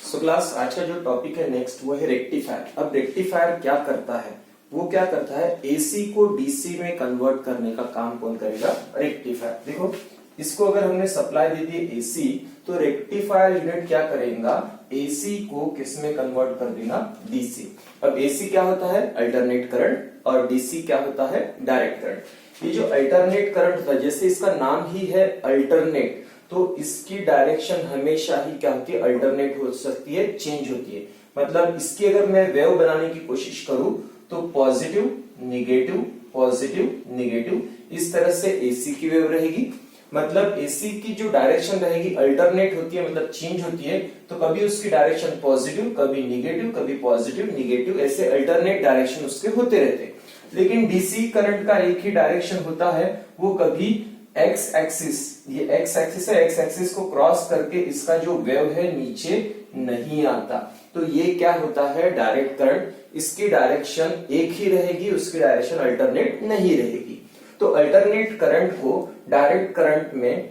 So class आज का जो टॉपिक है नेक्स्ट वो है रेक्टिफायर। अब रेक्टिफायर क्या करता है? वो क्या करता है, एसी को डीसी में कन्वर्ट करने का काम कौन करेगा? रेक्टिफायर। देखो इसको अगर हमने सप्लाई दे दी एसी, तो रेक्टिफायर यूनिट क्या करेगा, एसी को किस में कन्वर्ट कर देगा? डीसी। अब एसी क्या होता है? अल्टरनेट करंट, और डीसी क्या होता है? Direct current. ये जो अल्टरनेट करंट था, जैसे इसका नाम ही है अल्टरनेट, तो इसकी डायरेक्शन हमेशा ही क्या होती है? अल्टरनेट हो सकती है, चेंज होती है। मतलब इसकी अगर मैं वेव बनाने की कोशिश करूं तो पॉजिटिव निगेटिव पॉजिटिव निगेटिव, इस तरह से एसी की वेव रहेगी। मतलब एसी की जो डायरेक्शन रहेगी अल्टरनेट होती है, मतलब चेंज होती है। तो कभी उसकी डायरेक्शन पॉजिटिव, कभी निगेटिव, कभी पॉजिटिव निगेटिव, ऐसे अल्टरनेट डायरेक्शन उसके होते रहते हैं। लेकिन डीसी करंट का एक ही डायरेक्शन होता है, वो कभी एक्स एक्सिस, ये एक्स एक्सिस है, एक्स एक्सिस को क्रॉस करके इसका जो वेव है नीचे नहीं आता। तो ये क्या होता है? Direct current. इसकी डायरेक्शन एक ही रहेगी, उसकी डायरेक्शन अल्टरनेट नहीं रहेगी। तो अल्टरनेट करंट को डायरेक्ट करंट में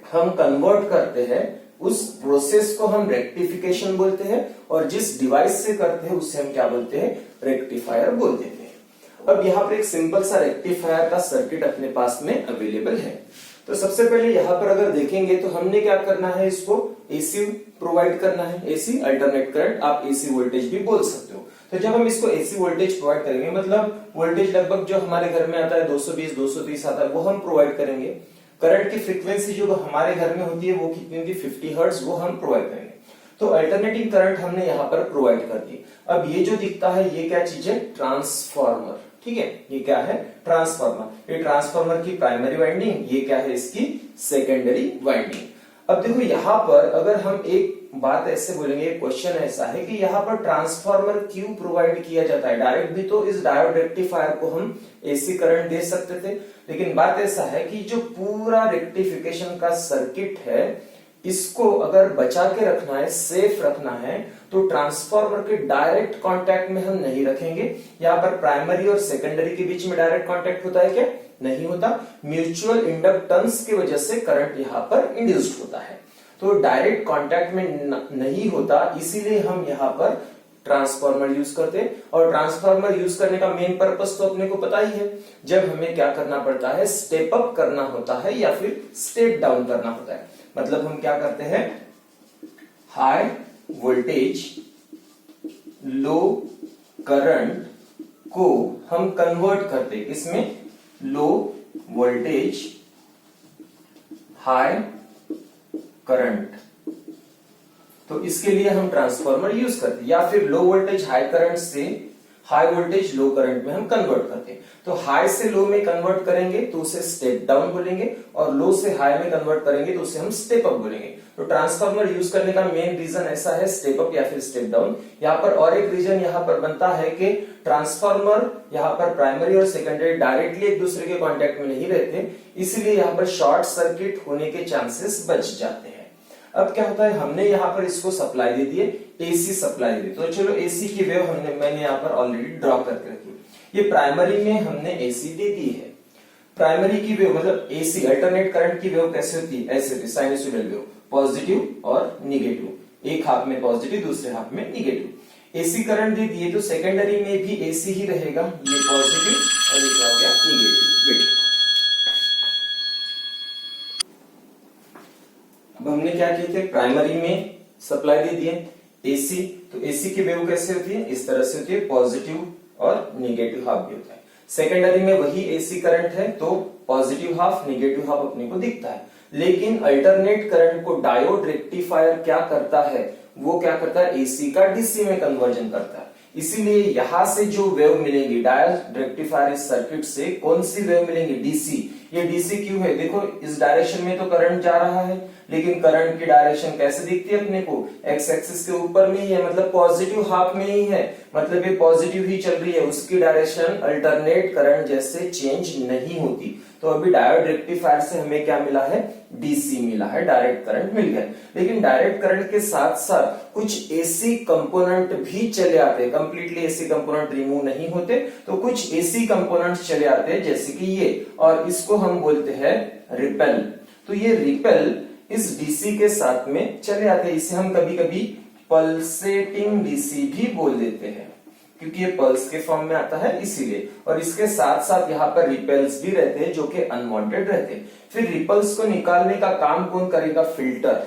हम कन्वर्ट करते हैं, उस प्रोसेस को हम रेक्टिफिकेशन बोलते हैं, और जिस डिवाइस से करते हैं उसे हम क्या बोलते हैं? रेक्टिफायर बोल देते हैं। अब यहाँ पर एक सिंपल सा रेक्टिफायर का सर्किट अपने पास में अवेलेबल है। तो सबसे पहले यहाँ पर अगर देखेंगे तो हमने क्या करना है, इसको एसी प्रोवाइड करना है। एसी अल्टरनेट करंट, आप एसी वोल्टेज भी बोल सकते हो। तो जब हम इसको एसी वोल्टेज प्रोवाइड करेंगे, मतलब वोल्टेज लगभग जो हमारे घर में आता है 220 230 आता है, वो हम प्रोवाइड करेंगे। करंट की फ्रीक्वेंसी जो हमारे घर में होती है वो कितनी होती है? 50 हर्ट्ज, वो हम प्रोवाइड करेंगे। तो अल्टरनेटिंग करंट हमने यहाँ पर प्रोवाइड कर दी। अब ये जो दिखता है ये क्या चीज है? ट्रांसफार्मर। ठीक है, ये क्या है? ट्रांसफार्मर। ये ट्रांसफार्मर की प्राइमरी वाइंडिंग, ये क्या है? इसकी सेकेंडरी वाइंडिंग। अब देखो यहाँ पर अगर हम एक बात ऐसे बोलेंगे, क्वेश्चन ऐसा है कि यहाँ पर ट्रांसफार्मर क्यों प्रोवाइड किया जाता है? डायरेक्ट भी तो इस डायोड रेक्टिफायर को हम एसी करंट दे सकते थे, लेकिन बात ऐसा है कि जो पूरा रेक्टिफिकेशन का सर्किट है, इसको अगर बचा के रखना है, सेफ रखना है, तो ट्रांसफार्मर के डायरेक्ट कांटेक्ट में हम नहीं रखेंगे। यहाँ पर प्राइमरी और सेकेंडरी के बीच में डायरेक्ट कांटेक्ट होता है क्या? नहीं होता। म्यूचुअल इंडक्टेंस की वजह से करंट यहाँ पर इंड्यूस्ड होता है, तो डायरेक्ट कांटेक्ट में नहीं होता, इसीलिए हम यहाँ पर ट्रांसफार्मर यूज करते हैं। और ट्रांसफार्मर यूज करने का मेन पर्पस तो अपने को पता ही है, जब हमें क्या करना पड़ता है? स्टेप अप करना होता है या फिर स्टेप डाउन करना होता है। मतलब हम क्या करते हैं? हाई वोल्टेज लो करंट को हम कन्वर्ट करते हैं किसमें? Low voltage high current. तो इसके लिए हम ट्रांसफार्मर यूज करते हैं, या फिर लो वोल्टेज हाई करंट से हाई वोल्टेज लो करंट में हम कन्वर्ट करते हैं। तो हाई से लो में कन्वर्ट करेंगे तो उसे स्टेप डाउन बोलेंगे, और लो से हाई में कन्वर्ट करेंगे तो उसे हम स्टेप अप बोलेंगे। तो ट्रांसफार्मर यूज करने का मेन रीजन ऐसा है, स्टेप अप या फिर स्टेप डाउन। यहाँ पर और एक रीजन यहाँ पर बनता है कि ट्रांसफार्मर यहाँ पर प्राइमरी और सेकेंडरी डायरेक्टली एक दूसरे के कॉन्टेक्ट में नहीं रहते, इसलिए यहाँ पर शॉर्ट सर्किट होने के चांसेस बच जाते हैं। अब क्या होता है, हमने यहाँ पर इसको सप्लाई दे दी है, एसी सप्लाई दे दी। तो चलो एसी की वेव मैंने यहाँ पर ऑलरेडी ड्रॉ करके रखी। ये प्राइमरी में हमने एसी दे दी है। प्राइमरी की वेव मतलब एसी अल्टरनेट करंट की वेव कैसे होती है? ऐसे होती है, साइनसोइडल वेव, पॉजिटिव और निगेटिव, एक हाफ में पॉजिटिव दूसरे हाफ में निगेटिव। एसी करंट दे दिए तो सेकेंडरी में भी एसी ही रहेगा, ये पॉजिटिव और ये क्या हो गया? निगेटिव। अब हमने क्या किए थे? प्राइमरी में सप्लाई दे दिए एसी, तो एसी की वेव कैसे होती है? इस तरह से होती है, पॉजिटिव और निगेटिव हाफ भी होता है। सेकेंडरी में वही एसी करंट है, तो पॉजिटिव हाफ निगेटिव हाफ अपने को दिखता है। लेकिन अल्टरनेट करंट को डायोड रेक्टिफायर क्या करता है? वो क्या करता है? एसी का डीसी में कन्वर्जन करता है। इसीलिए यहां से जो वेव मिलेंगी डायोड रेक्टिफायर इस सर्किट से, कौन सी वेव मिलेंगी? डीसी। ये डीसी क्यों है? देखो इस डायरेक्शन में तो करंट जा रहा है, लेकिन करंट की डायरेक्शन कैसे दिखती है अपने को? एक्स एक्सिस के ऊपर में ही है, मतलब पॉजिटिव हाफ में ही है, मतलब ये पॉजिटिव ही चल रही है, उसकी डायरेक्शन अल्टरनेट करंट जैसे चेंज नहीं होती। तो अभी डायोड रेक्टिफायर से हमें क्या मिला है? डीसी मिला है, डायरेक्ट करंट मिल गया। लेकिन डायरेक्ट करंट के साथ साथ कुछ एसी कंपोनेंट भी चले आते हैं, कंप्लीटली एसी कंपोनेंट रिमूव नहीं होते, तो कुछ एसी कंपोनेंट चले आते हैं, जैसे कि ये, और इसको हम बोलते हैं रिपेल। तो ये रिपेल इस डीसी के साथ में चले आते हैं, इसे हम कभी कभी पल्सेटिंग डीसी भी बोल देते हैं, क्योंकि ये पल्स के फॉर्म में आता है इसीलिए। और इसके साथ साथ यहाँ पर रिपेल्स भी रहते हैं जो कि अनवांटेड रहते हैं। फिर रिपल्स को निकालने का काम कौन करेगा? फिल्टर।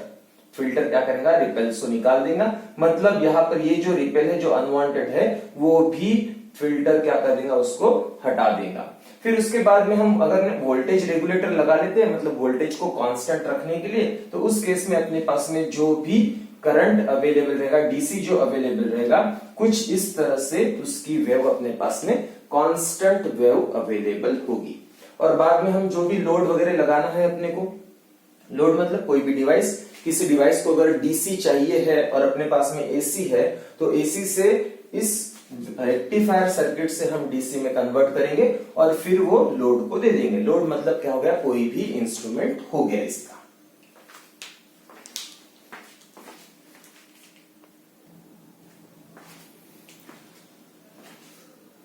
फिल्टर क्या करेगा? रिपेल्स को निकाल देगा। मतलब यहाँ पर ये जो रिपेल है जो अनवांटेड है वो भी फिल्टर क्या कर देगा? उसको हटा देगा। फिर उसके बाद में हम अगर वोल्टेज रेगुलेटर लगा लेते हैं, मतलब वोल्टेज को कांस्टेंट रखने के लिए, तो उस केस में अपने पास में जो भी करंट अवेलेबल रहेगा, डीसी जो अवेलेबल रहेगा, कुछ इस तरह से उसकी वेव अपने पास में कांस्टेंट वेव अवेलेबल होगी। और बाद में हम जो भी लोड वगैरह लगाना है अपने को, लोड मतलब कोई भी डिवाइस, किसी डिवाइस को अगर डीसी चाहिए है और अपने पास में एसी है, तो एसी से इस रेक्टिफायर सर्किट से हम डीसी में कन्वर्ट करेंगे और फिर वो लोड को दे देंगे। लोड मतलब क्या हो गया? कोई भी इंस्ट्रूमेंट हो गया इसका।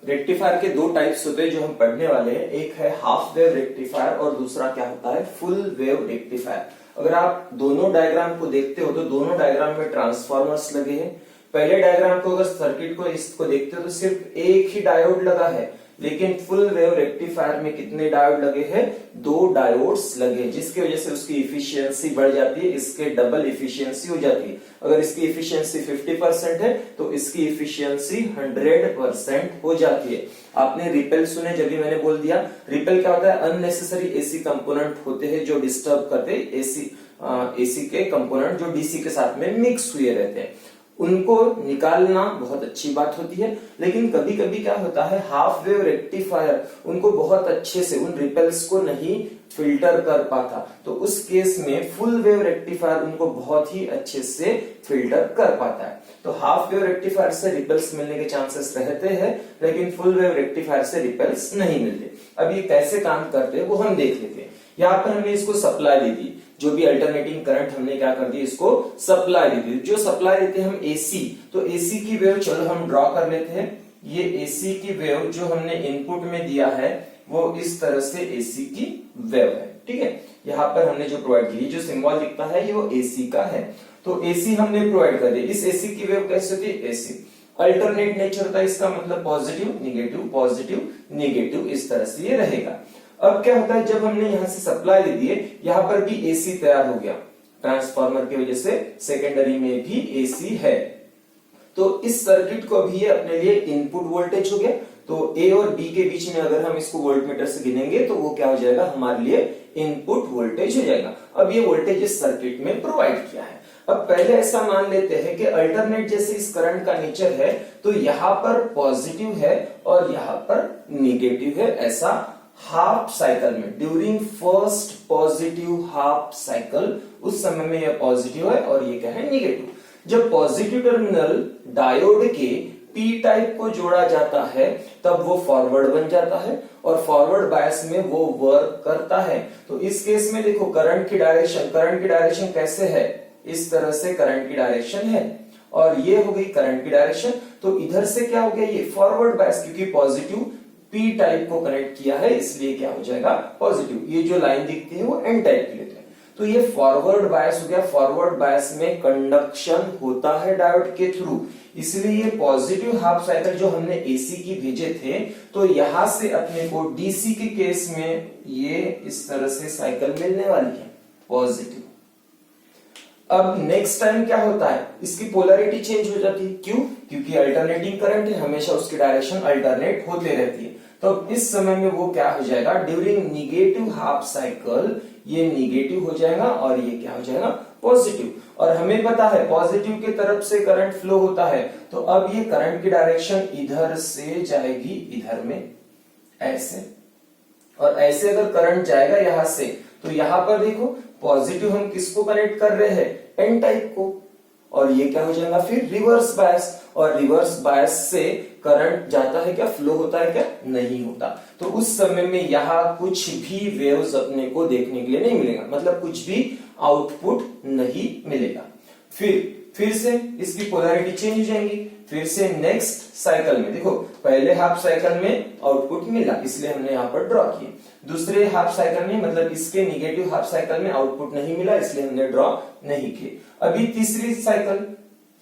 रेक्टिफायर के दो टाइप्स होते हैं जो हम पढ़ने वाले हैं। एक है हाफ वेव रेक्टिफायर और दूसरा क्या होता है? Full wave rectifier. अगर आप दोनों डायग्राम को देखते हो तो दोनों डायग्राम में ट्रांसफार्मर्स लगे हैं। पहले डायग्राम को अगर सर्किट को इसको देखते हो तो सिर्फ एक ही डायोड लगा है, लेकिन फुल वेव रेक्टिफायर में कितने डायोड लगे हैं? 2 डायोड्स लगे, जिसकी वजह से उसकी इफिशियंसी बढ़ जाती है, इसके डबल इफिशियंसी हो जाती है। अगर इसकी इफिशियंसी 50% है तो इसकी इफिशियंसी 100% हो जाती है। आपने रिपेल सुने, जब भी मैंने बोल दिया रिपेल क्या होता है? अननेसेसरी एसी कंपोनेंट होते हैं जो डिस्टर्ब करते एसी के कंपोनेंट जो डीसी के साथ में मिक्स हुए रहते हैं, उनको निकालना बहुत अच्छी बात होती है। लेकिन कभी कभी क्या होता है, हाफ वेव रेक्टिफायर उनको बहुत अच्छे से उन रिपेल्स को नहीं फिल्टर कर पाता, तो उस केस में फुल वेव रेक्टिफायर उनको बहुत ही अच्छे से फिल्टर कर पाता है। तो हाफ वेव रेक्टिफायर से रिपेल्स मिलने के चांसेस रहते हैं, लेकिन फुल वेव रेक्टिफायर से रिपेल्स नहीं मिलते। अब ये कैसे काम करते हैं वो हम देख लेते हैं। यहाँ पर हमने इसको सप्लाई दे दी, जो भी अल्टरनेटिंग करंट हमने क्या कर दी? इसको सप्लाई दे दी। जो सप्लाई देते हैं हम एसी, तो एसी की वेव चलो हम ड्रॉ कर लेते हैं। ये एसी की वेव जो हमने इनपुट में दिया है वो इस तरह से एसी की वेव है, ठीक है। यहाँ पर हमने जो प्रोवाइड की, जो सिंबल दिखता है ये वो एसी का है, तो एसी हमने प्रोवाइड कर दिया। इस एसी की वेव कैसे होती है? एसी अल्टरनेट नेचर होता है इसका, मतलब पॉजिटिव निगेटिव इस तरह से ये रहेगा। अब क्या होता है, जब हमने यहां से सप्लाई दे दी है, यहां पर भी एसी तैयार हो गया, ट्रांसफार्मर की वजह से सेकेंडरी में भी एसी है, तो इस सर्किट को भी ये अपने लिए इनपुट वोल्टेज हो गया। तो ए और बी के बीच में अगर हम इसको वोल्टमीटर से गिनेंगे तो वो क्या हो जाएगा? हमारे लिए इनपुट वोल्टेज हो जाएगा। अब ये वोल्टेज इस सर्किट में प्रोवाइड किया है। अब पहले ऐसा मान लेते हैं कि अल्टरनेट जैसे इस करंट का नेचर है, तो यहाँ पर पॉजिटिव है और यहाँ पर निगेटिव है। ऐसा हाफ साइकिल में, during first positive half cycle, उस समय में यह पॉजिटिव है और ये क्या है? निगेटिव। जब पॉजिटिव टर्मिनल डायोड के पी टाइप को जोड़ा जाता है तब वो फॉरवर्ड बन जाता है और फॉरवर्ड बायस में वो वर्क करता है। तो इस केस में देखो करंट की डायरेक्शन कैसे है? इस तरह से करंट की डायरेक्शन है और ये हो गई करंट की डायरेक्शन। तो इधर से क्या हो गया? ये फॉरवर्ड बायस, क्योंकि पॉजिटिव पी टाइप को कनेक्ट किया है इसलिए क्या हो जाएगा? पॉजिटिव। ये जो लाइन दिखती है वो एन टाइप की लेते हैं, तो ये फॉरवर्ड बायस हो गया। फॉरवर्ड बायस में कंडक्शन होता है डायोड के थ्रू, इसलिए ये पॉजिटिव हाफ साइकिल जो हमने एसी की भेजे थे, तो यहां से अपने को डीसी के केस में ये इस तरह से साइकिल मिलने वाली है, पॉजिटिव। अब नेक्स्ट टाइम क्या होता है? इसकी पोलैरिटी चेंज हो जाती है। क्यों? क्योंकि अल्टरनेटिंग करंट है, हमेशा उसकी डायरेक्शन अल्टरनेट होते रहती है। तो इस समय में वो क्या हो जाएगा? ड्यूरिंग निगेटिव हाफ साइकिल ये निगेटिव हो जाएगा और ये क्या हो जाएगा? पॉजिटिव। और हमें पता है पॉजिटिव की तरफ से करंट फ्लो होता है, तो अब ये करंट की डायरेक्शन इधर से जाएगी इधर में ऐसे, और ऐसे अगर करंट जाएगा यहां से, तो यहां पर देखो पॉजिटिव हम किसको कनेक्ट कर रहे हैं? एन टाइप को, और ये क्या हो जाएगा फिर? Reverse bias. और रिवर्स बायस से करंट जाता है क्या? फ्लो होता है क्या? नहीं होता। तो उस समय में यहाँ कुछ भी वेव्स अपने को देखने के लिए नहीं मिलेगा, मतलब कुछ भी आउटपुट नहीं मिलेगा। फिर से इसकी पोलैरिटी चेंज हो जाएंगी। फिर से नेक्स्ट साइकिल में देखो, पहले हाफ साइकिल में आउटपुट मिला इसलिए हमने यहाँ पर ड्रॉ किया। दूसरे हाफ साइकिल में, मतलब इसके निगेटिव हाफ साइकिल में आउटपुट नहीं मिला इसलिए हमने ड्रॉ नहीं किए। अभी तीसरी साइकिल,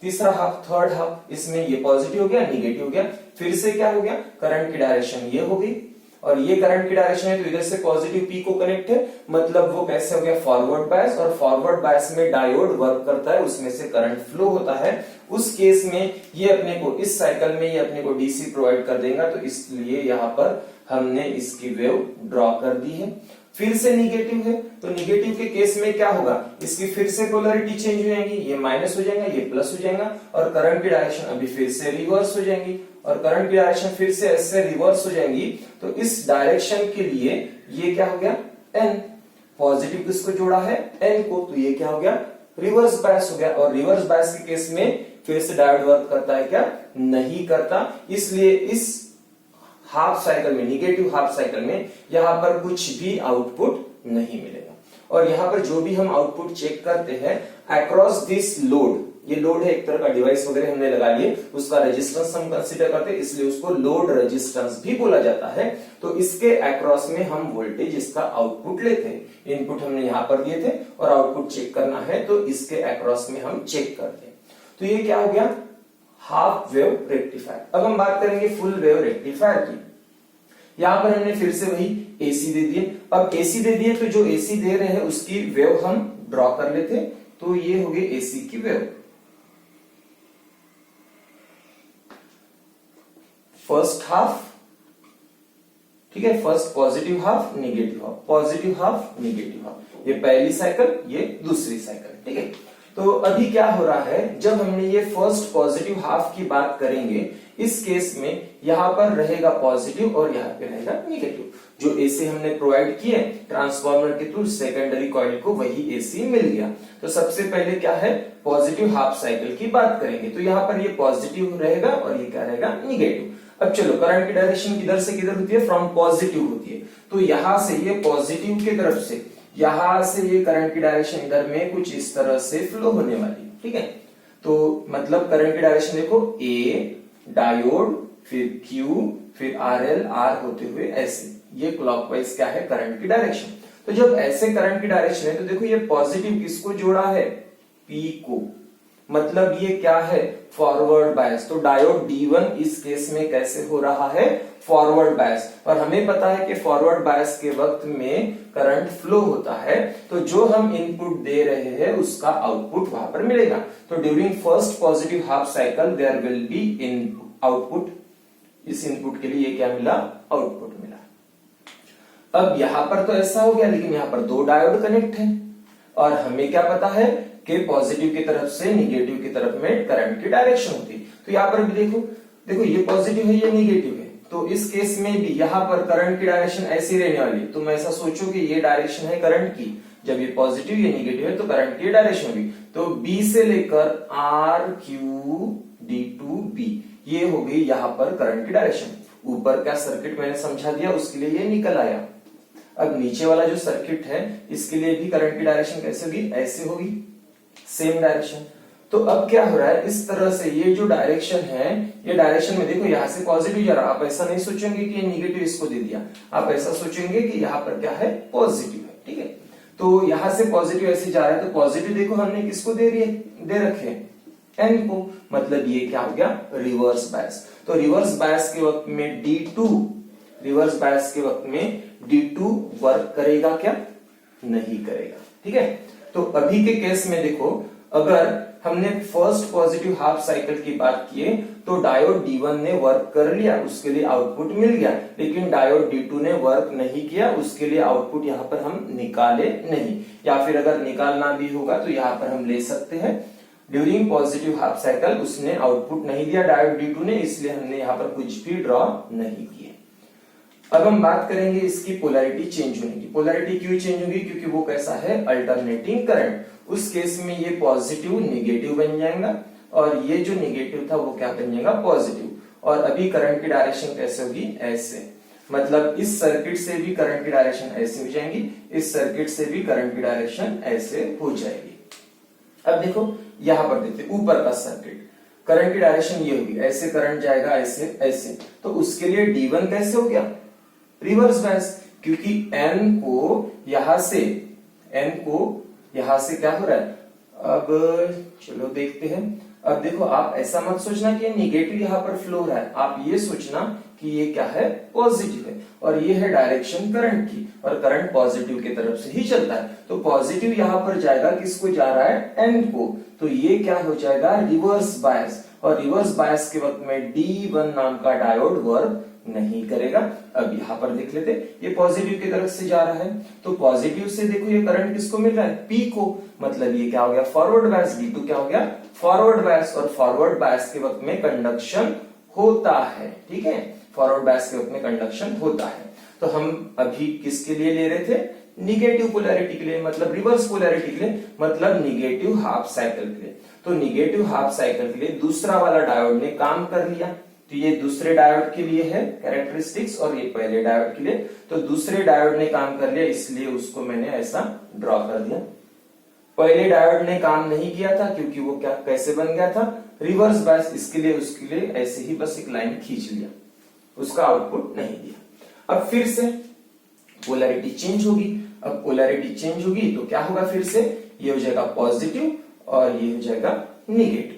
तीसरा हाफ, थर्ड हाफ, इसमें ये पॉजिटिव हो गया, निगेटिव हो गया, फिर से क्या हो गया, करंट की डायरेक्शन ये हो गई, और ये करंट की डायरेक्शन है तो इधर से पॉजिटिव पी को कनेक्ट है, मतलब वो कैसे हो गया, फॉरवर्ड बायस, और फॉरवर्ड बायस में डायोड वर्क करता है, उसमें से करंट फ्लो होता है। उस केस में ये अपने को इस साइकिल में ये अपने को डीसी प्रोवाइड कर देगा, तो इसलिए यहाँ पर हमने इसकी वेव ड्रॉ कर दी है। फिर से निगेटिव है, तो निगेटिव के केस में क्या होगा, इसकी फिर से पोलरिटी चेंज हो जाएगी, ये माइनस हो जाएगा, ये प्लस हो जाएगा, और करंट की डायरेक्शन अभी फिर से रिवर्स हो जाएंगी, और करंट की डायरेक्शन फिर से ऐसे रिवर्स हो जाएंगी। तो इस डायरेक्शन के लिए ये क्या हो गया, एन, पॉजिटिव किसको जोड़ा है, एन को, तो ये क्या हो गया, रिवर्स बायस हो गया। और रिवर्स बायस के केस में फिर से डायोड वर्क करता है क्या, नहीं करता, इसलिए इस हाफ साइकिल में, निगेटिव हाफ साइकिल में यहां पर कुछ भी आउटपुट नहीं मिलेगा। और यहां पर जो भी हम आउटपुट चेक करते हैं अक्रॉस दिस लोड, ये लोड है एक तरह का डिवाइस वगैरह हमने लगा लिए, उसका रेजिस्टेंस हम कंसीडर करते हैं, इसलिए उसको लोड रेजिस्टेंस भी बोला जाता है। तो इसके अक्रॉस में हम वोल्टेज इसका आउटपुट लेते हैं, इनपुट हमने यहां पर दिए थे और आउटपुट चेक करना है तो इसके अक्रॉस में हम चेक करते हैं। तो ये क्या हो गया, हाफ वेव रेक्टिफायर। अब हम बात करेंगे फुल वेव रेक्टिफायर की। यहां पर हमने फिर से वही एसी दे दिए। अब एसी दे दिए तो जो एसी दे रहे हैं उसकी वेव हम ड्रॉ कर लेते, तो ये हो गई एसी की वेव। फर्स्ट हाफ, ठीक है, first positive half, negative half, positive half, negative half, ये पहली साइकिल, ये दूसरी साइकिल, ठीक है। तो अभी क्या हो रहा है, जब हमने ये फर्स्ट पॉजिटिव हाफ की बात करेंगे, इस केस में यहां पर रहेगा पॉजिटिव और यहां पे रहेगा निगेटिव। जो एसी हमने प्रोवाइड किए ट्रांसफार्मर के थ्रू सेकेंडरी कॉइल को वही एसी मिल गया। तो सबसे पहले क्या है, पॉजिटिव हाफ साइकिल की बात करेंगे, तो यहां पर ये पॉजिटिव रहेगा और ये क्या रहेगा, निगेटिव। अब चलो, करंट की डायरेक्शन किधर से किधर होती है, फ्रॉम पॉजिटिव होती है, तो यहां से ये पॉजिटिव की तरफ से, यहां से ये करंट की डायरेक्शन इधर में कुछ इस तरह से फ्लो होने वाली, ठीक है। तो मतलब करंट की डायरेक्शन देखो, ए डायोड, फिर क्यू, फिर आरएल, आर होते हुए ऐसे, ये क्लॉकवाइज क्या है, करंट की डायरेक्शन। तो जब ऐसे करंट की डायरेक्शन है तो देखो ये पॉजिटिव किसको जोड़ा है, पी को, मतलब ये क्या है, फॉरवर्ड बायस। तो डायोड D1 इस केस में कैसे हो रहा है, फॉरवर्ड बायस। और हमें पता है कि फॉरवर्ड बायस के वक्त में करंट फ्लो होता है, तो जो हम इनपुट दे रहे हैं उसका आउटपुट वहां पर मिलेगा। तो during first positive half cycle there will be in output, इस इनपुट के लिए क्या मिला, आउटपुट मिला। अब यहां पर तो ऐसा हो गया, लेकिन यहां पर दो डायोड कनेक्ट है और हमें क्या पता है कि पॉजिटिव की तरफ से निगेटिव की तरफ में करंट की डायरेक्शन होती है। तो यहां पर भी देखो, देखो ये पॉजिटिव है, ये निगेटिव है, तो इस केस में भी यहां पर करंट की डायरेक्शन ऐसी रहने वाली है। तुम ऐसा सोचो कि ये डायरेक्शन है करंट की, जब ये पॉजिटिव ये निगेटिव है तो करंट की डायरेक्शन होगी। तो बी से लेकर R Q D to B, ये हो गई यहां पर करंट की डायरेक्शन। ऊपर का सर्किट मैंने समझा दिया, उसके लिए ये निकल आया। अब नीचे वाला जो सर्किट है इसके लिए भी करंट की डायरेक्शन कैसे होगी, ऐसे होगी, सेम डायरेक्शन। तो अब क्या हो रहा है, इस तरह से ये जो डायरेक्शन है, ये डायरेक्शन में देखो यहां से पॉजिटिव जा रहा है। आप ऐसा नहीं सोचेंगे कि ये निगेटिव इसको दे दिया, आप ऐसा सोचेंगे कि यहाँ पर क्या है, पॉजिटिव है, ठीक है। तो यहां से पॉजिटिव ऐसे जा रहा है, तो पॉजिटिव देखो हमने किसको दे रखे हैं, एन को, मतलब ये क्या हो गया, रिवर्स बायस। तो रिवर्स बायस के वक्त में D2, रिवर्स बायस के वक्त में D2 वर्क करेगा क्या, नहीं करेगा, ठीक है। तो अभी के केस में देखो, अगर हमने फर्स्ट पॉजिटिव हाफ साइकिल की बात किए तो डायोड D1 ने वर्क कर लिया, उसके लिए आउटपुट मिल गया, लेकिन डायोड D2 ने वर्क नहीं किया, उसके लिए आउटपुट यहाँ पर हम निकाले नहीं, या फिर अगर निकालना भी होगा तो यहाँ पर हम ले सकते हैं। ड्यूरिंग पॉजिटिव हाफ साइकिल उसने आउटपुट नहीं दिया डायोड D2 ने, इसलिए हमने यहाँ पर कुछ भी ड्रॉ नहीं किए। अब हम बात करेंगे इसकी पोलैरिटी चेंज होने की। पोलैरिटी क्यों चेंज होगी, क्योंकि वो कैसा है, अल्टरनेटिंग करंट। उस केस में ये पॉजिटिव निगेटिव बन जाएगा और ये जो निगेटिव था वो क्या बन जाएगा, पॉजिटिव। और अभी करंट की डायरेक्शन कैसे होगी, ऐसे, मतलब इस सर्किट से भी करंट की डायरेक्शन ऐसे हो जाएंगी, इस सर्किट से भी करंट की डायरेक्शन ऐसे हो जाएगी। अब देखो यहां पर देखते ऊपर का सर्किट, करंट की डायरेक्शन ये होगी, ऐसे करंट जाएगा, ऐसे ऐसे, तो उसके लिए D1 कैसे हो गया, रिवर्स बायस, क्योंकि N को यहां से क्या हो रहा है, अब चलो देखते हैं, अब देखो आप ऐसा मत सोचना कि निगेटिव यहाँ पर फ्लो हो रहा है, आप ये सोचना कि ये क्या है, पॉजिटिव है, और ये है डायरेक्शन करंट की, और करंट पॉजिटिव की तरफ से ही चलता है, तो पॉजिटिव यहाँ पर जाएगा, किसको जा रहा है, एंड को, तो ये क्या हो जाएगा, रिवर्स बायस, और रिवर्स बायस के वक्त में D1 नाम का डायोड वर्क नहीं करेगा। अब यहाँ पर देख लेते, ये पॉजिटिव की तरफ से जा रहा है, तो पॉजिटिव से देखो ये करंट किसको मिल रहा है, P को, मतलब ये क्या हो गया, फॉरवर्ड बायस, D2 क्या हो गया, फॉरवर्ड बायस, और फॉरवर्ड बायस के वक्त में कंडक्शन होता है, ठीक है, फॉरवर्ड बायस के वक्त में कंडक्शन होता है। तो हम अभी किसके लिए ले रहे थे, निगेटिव पोलैरिटी के लिए, मतलब रिवर्स पोलैरिटी के लिए, मतलब निगेटिव हाफ साइकिल के लिए। तो निगेटिव हाफ साइकिल के लिए दूसरा वाला डायोड ने काम कर लिया, तो ये दूसरे डायोड के लिए है कैरेक्टरिस्टिक्स, और ये पहले डायोड के लिए, तो दूसरे डायोड ने काम कर लिया, इसलिए उसको मैंने ऐसा ड्रॉ कर दिया। पहले डायोड ने काम नहीं किया था, क्योंकि वो क्या कैसे बन गया था, रिवर्स बायस, इसके लिए उसके लिए ऐसे ही बस एक लाइन खींच लिया, उसका आउटपुट नहीं दिया। अब फिर से पोलैरिटी चेंज होगी, अब पोलैरिटी चेंज होगी तो क्या होगा, फिर से ये हो जाएगा पॉजिटिव और ये हो जाएगा निगेटिव।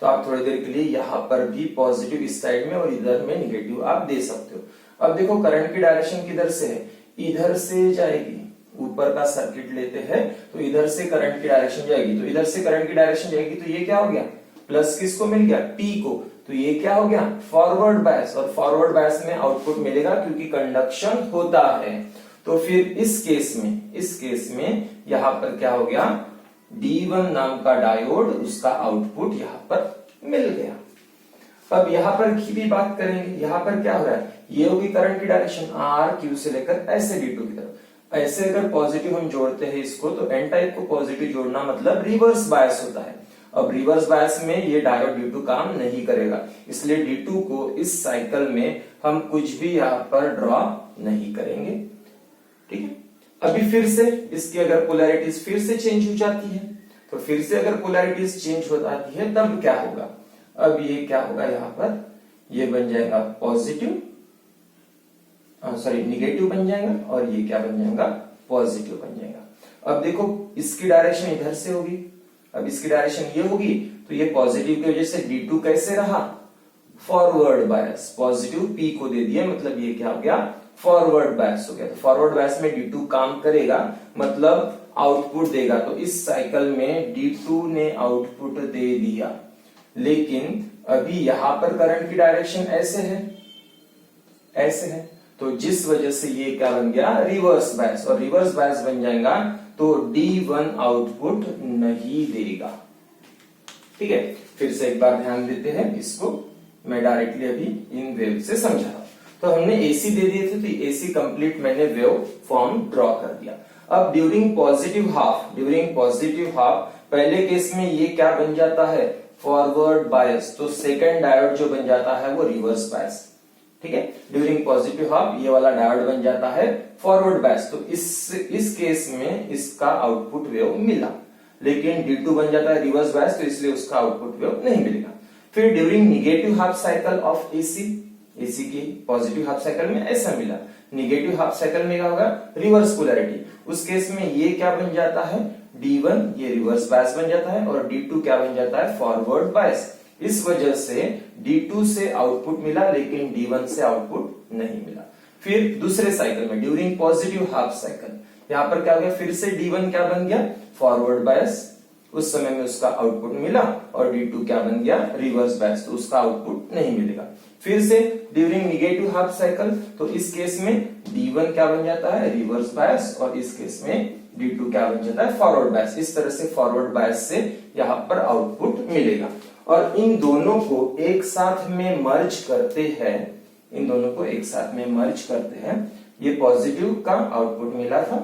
तो आप थोड़ी देर के लिए यहाँ पर भी पॉजिटिव इस साइड में और इधर में निगेटिव आप दे सकते हो। अब देखो करंट की डायरेक्शन किधर से है, इधर से जाएगी, ऊपर का सर्किट लेते हैं तो इधर से करंट की डायरेक्शन जाएगी, तो इधर से करंट की डायरेक्शन जाएगी, तो ये क्या हो गया, प्लस किसको मिल गया, P को, तो ये क्या हो गया, फॉरवर्ड बायस, और फॉरवर्ड बायस में आउटपुट मिलेगा क्योंकि कंडक्शन होता है। तो फिर इस केस में यहाँ पर क्या हो गया, D1 नाम का डायोड, उसका आउटपुट यहाँ पर मिल गया। अब यहाँ पर की भी बात करेंगे, यहाँ पर क्या हो रहा है, ये होगी करंट की डायरेक्शन RQ से लेकर ऐसे D2 की तरफ। ऐसे अगर पॉजिटिव हम जोड़ते हैं इसको, तो एन टाइप को पॉजिटिव जोड़ना मतलब रिवर्स बायस होता है। अब रिवर्स बायस में ये डायोड D2 काम नहीं करेगा, इसलिए D2 को इस साइकिल में हम कुछ भी यहाँ पर ड्रॉ नहीं करेंगे, ठीक है। अभी फिर से इसकी अगर पोलैरिटीज फिर से चेंज हो जाती है, तो फिर से अगर पोलैरिटीज चेंज हो जाती है तब क्या होगा, अब ये क्या होगा, यहाँ पर ये बन जाएगा पॉजिटिव, सॉरी निगेटिव बन जाएगा, और ये क्या बन जाएगा, पॉजिटिव बन जाएगा। अब देखो इसकी डायरेक्शन इधर से होगी, अब इसकी डायरेक्शन ये होगी, तो ये पॉजिटिव की वजह से D2 कैसे रहा, फॉरवर्ड बायस, पॉजिटिव P को दे दिया, मतलब ये क्या हो गया, फॉरवर्ड बायस हो गया। तो फॉरवर्ड बायस में D2 काम करेगा, मतलब आउटपुट देगा, तो इस साइकिल में D2 ने आउटपुट दे दिया, लेकिन अभी यहां पर करंट की डायरेक्शन ऐसे है, तो जिस वजह से ये क्या बन गया, रिवर्स बायस, और रिवर्स बायस बन जाएगा तो D1 आउटपुट नहीं देगा, ठीक है। फिर से एक बार ध्यान देते हैं, इसको मैं डायरेक्टली अभी इन वेव से समझा रहा हूं। तो हमने AC दे दिए थे, तो AC कंप्लीट मैंने वेव फॉर्म ड्रॉ कर दिया। अब ड्यूरिंग पॉजिटिव हाफ पहले केस में ये क्या बन जाता है, फॉरवर्ड बायस, तो सेकंड डायोड जो बन जाता है वो रिवर्स बायस, ठीक है। ड्यूरिंग पॉजिटिव हाफ ये वाला डायोड बन जाता है फॉरवर्ड बायस, तो इस केस में इसका आउटपुट वेव मिला, लेकिन D2 बन जाता है रिवर्स बायस, तो इसलिए उसका आउटपुट वेव नहीं मिलेगा। फिर during negative half cycle of AC की पॉजिटिव हाफ साइकिल में ऐसा मिला, निगेटिव हाफ साइकिल में क्या होगा, रिवर्स पोलैरिटी, उस केस में ये क्या बन जाता है, D1 ये रिवर्स बायस बन जाता है, और D2 क्या बन जाता है, फॉरवर्ड बायस। इस वजह से D2 से आउटपुट मिला, लेकिन D1 से आउटपुट नहीं मिला। फिर दूसरे साइकिल में ड्यूरिंग पॉजिटिव हाफ साइकिल, यहाँ पर क्या हो गया, फिर से D1 क्या बन गया, फॉरवर्ड बायस, उस समय में उसका आउटपुट मिला, और D2 क्या बन गया, रिवर्स बायस, तो उसका आउटपुट नहीं मिलेगा। फिर से ड्यूरिंग निगेटिव हाफ साइकिल, तो इस केस में D1 क्या बन जाता है, रिवर्स बायस, और इस केस में D2 क्या बन जाता है, फॉरवर्ड बायस। इस तरह से फॉरवर्ड बायस से यहाँ पर आउटपुट मिलेगा, और इन दोनों को एक साथ में मर्ज करते हैं, ये पॉजिटिव का आउटपुट मिला था,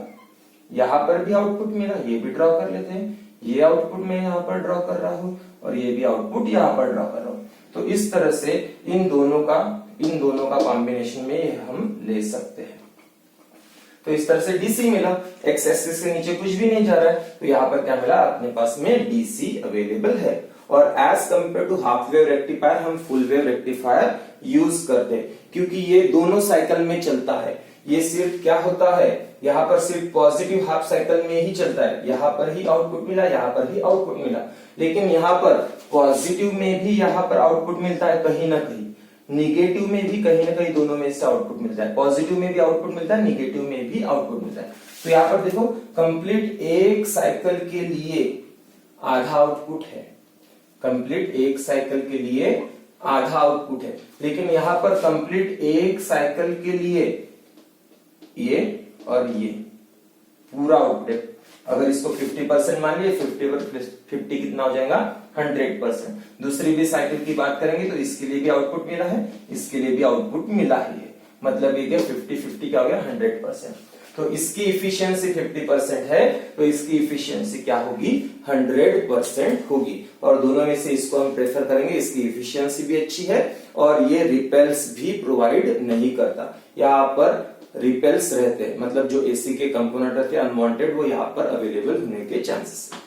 यहाँ पर भी आउटपुट मिला, ये भी ड्रॉ कर लेते हैं, ये आउटपुट मैं यहाँ पर ड्रॉ कर रहा हूँ, और ये भी आउटपुट यहाँ पर ड्रॉ कर रहा हूँ। तो इस तरह से इन दोनों का कॉम्बिनेशन में हम ले सकते हैं। तो इस तरह से DC मिला, एक्स एक्सिस के नीचे कुछ भी नहीं जा रहा है, तो यहाँ पर क्या मिला, अपने पास में DC अवेलेबल है। और as compare to half wave rectifier हम फुल वेव रेक्टिफायर यूज करते हैं, क्योंकि ये दोनों साइकिल में चलता है। ये सिर्फ क्या होता है, यहाँ पर सिर्फ पॉजिटिव हाफ साइकिल में ही चलता है, यहाँ पर ही आउटपुट मिला, यहाँ पर ही आउटपुट मिला, लेकिन यहाँ पर पॉजिटिव में भी यहाँ पर आउटपुट मिलता है कहीं ना कहीं, निगेटिव में भी कहीं ना कहीं, दोनों में से आउटपुट मिलता है, पॉजिटिव में भी आउटपुट मिलता है, निगेटिव में भी आउटपुट मिलता है। तो यहाँ पर देखो कंप्लीट एक साइकिल के लिए आधा आउटपुट है, कंप्लीट एक साइकिल के लिए आधा आउटपुट है, लेकिन यहाँ पर कंप्लीट एक साइकिल के लिए ये और ये पूरा आउटपुट है। अगर इसको 50% मान लिया, 50 कितना हो जाएगा 100%। दूसरी भी साइकिल की बात करेंगे तो इसके लिए भी आउटपुट मिला है, इसके लिए भी आउटपुट मिला ही है, मतलब ये क्या 50-50 क्या हो गया 100%। तो इसकी इफिशियंसी 50% है, तो इसकी इफिशियंसी क्या होगी 100% होगी। और दोनों में से इसको हम प्रेफर करेंगे, इसकी इफिशियंसी भी अच्छी है और ये रिपेल्स भी प्रोवाइड नहीं करता। यहाँ पर रिपेल्स रहते हैं, मतलब जो एसी के कंपोनेंट रहते हैं अनवांटेड, वो यहाँ पर अवेलेबल होने के चांसेस है।